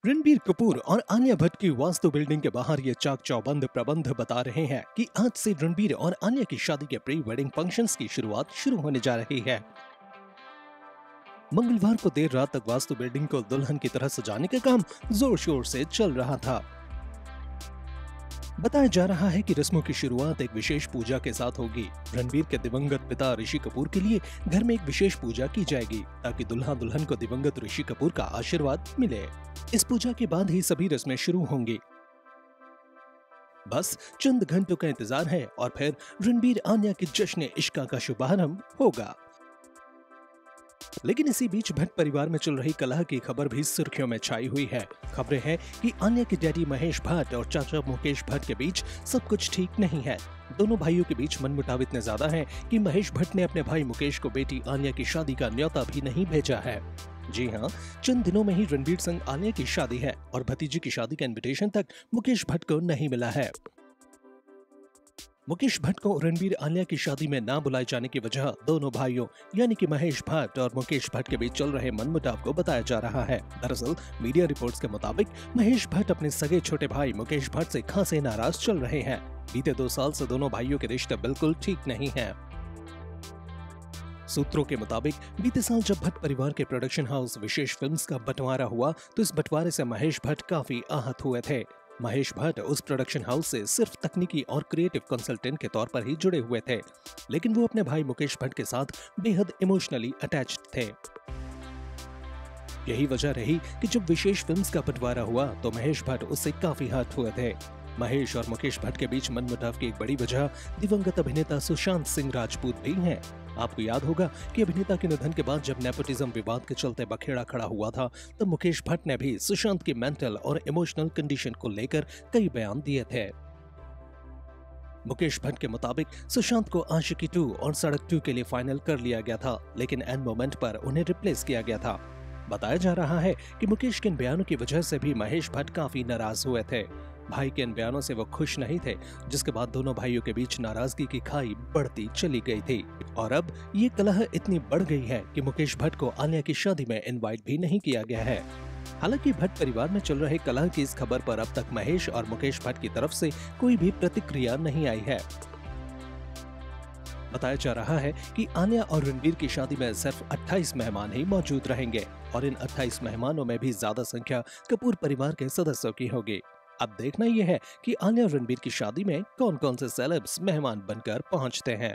रणबीर कपूर और आलिया भट्ट की वास्तु बिल्डिंग के बाहर ये चाक चौबंद प्रबंध बता रहे हैं कि आज से रणबीर और आलिया की शादी के प्री वेडिंग फंक्शंस की शुरुआत शुरू होने जा रही है। मंगलवार को देर रात तक वास्तु बिल्डिंग को दुल्हन की तरह सजाने का काम जोर शोर से चल रहा था। बताया जा रहा है कि रस्मों की शुरुआत एक विशेष पूजा के साथ होगी। रणबीर के दिवंगत पिता ऋषि कपूर के लिए घर में एक विशेष पूजा की जाएगी ताकि दुल्हा दुल्हन को दिवंगत ऋषि कपूर का आशीर्वाद मिले। इस पूजा के बाद ही सभी रस्में शुरू होंगी। बस चंद घंटों का इंतजार है और फिर रणबीर आलिया के जश्न इश्क का शुभारंभ होगा। लेकिन इसी बीच भट्ट परिवार में चल रही कलह की खबर भी सुर्खियों में छाई हुई है। खबरें हैं कि आलिया के डैडी महेश भट्ट और चाचा मुकेश भट्ट के बीच सब कुछ ठीक नहीं है। दोनों भाइयों के बीच मनमुटाव इतने ज्यादा है कि महेश भट्ट ने अपने भाई मुकेश को बेटी आलिया की शादी का न्योता भी नहीं भेजा है। जी हाँ, चंद दिनों में ही रणबीर संग आलिया की शादी है और भतीजी की शादी का इन्विटेशन तक मुकेश भट्ट को नहीं मिला है। मुकेश भट्ट को रणबीर आलिया की शादी में ना बुलाए जाने की वजह दोनों भाइयों यानी कि महेश भट्ट और मुकेश भट्ट के बीच चल रहे मनमुटाव को बताया जा रहा है। दरअसल मीडिया रिपोर्ट्स के मुताबिक महेश भट्ट अपने सगे छोटे भाई मुकेश भट्ट से खासे नाराज चल रहे हैं। बीते 2 साल से दोनों भाइयों के रिश्ते बिल्कुल ठीक नहीं हैं। सूत्रों के मुताबिक बीते साल जब भट्ट परिवार के प्रोडक्शन हाउस विशेष फिल्म्स का बंटवारा हुआ तो इस बंटवारे से महेश भट्ट काफी आहत हुए थे। महेश भट्ट उस प्रोडक्शन हाउस से सिर्फ तकनीकी और क्रिएटिव कंसल्टेंट के तौर पर ही जुड़े हुए थे, लेकिन वो अपने भाई मुकेश भट्ट के साथ बेहद इमोशनली अटैच्ड थे। यही वजह रही कि जब विशेष फिल्म्स का बंटवारा हुआ तो महेश भट्ट उससे काफी हर्ट हुए थे। महेश और मुकेश भट्ट के बीच मनमुटाव की एक बड़ी वजह दिवंगत अभिनेता सुशांत सिंह राजपूत भी हैं। आपको याद होगा कि अभिनेता के निधन के बाद जब नेपोटिज्म विवाद के चलते बखेड़ा खड़ा हुआ था तब मुकेश भट्ट ने भी सुशांत की मेंटल और इमोशनल कंडीशन को लेकर कई बयान दिए थे। मुकेश भट्ट के मुताबिक सुशांत को आशिकी 2 और सड़क 2 के लिए फाइनल कर लिया गया था, लेकिन एंड मोमेंट पर उन्हें रिप्लेस किया गया था। बताया जा रहा है कि मुकेश के इन बयानों की वजह से भी महेश भट्ट काफी नाराज हुए थे। भाई के इन बयानों से वो खुश नहीं थे, जिसके बाद दोनों भाइयों के बीच नाराजगी की खाई बढ़ती चली गई थी और अब ये कलह इतनी बढ़ गई है कि मुकेश भट्ट को आलिया की शादी में इनवाइट भी नहीं किया गया है। हालांकि भट्ट परिवार में चल रहे कलह की इस खबर पर अब तक महेश और मुकेश भट्ट की तरफ से कोई भी प्रतिक्रिया नहीं आई है। बताया जा रहा है कि आलिया और रणबीर की शादी में सिर्फ 28 मेहमान ही मौजूद रहेंगे और इन 28 मेहमानों में भी ज्यादा संख्या कपूर परिवार के सदस्यों की होगी। अब देखना यह है कि आलिया और रणबीर की शादी में कौन कौन से सेलेब्स मेहमान बनकर पहुंचते हैं।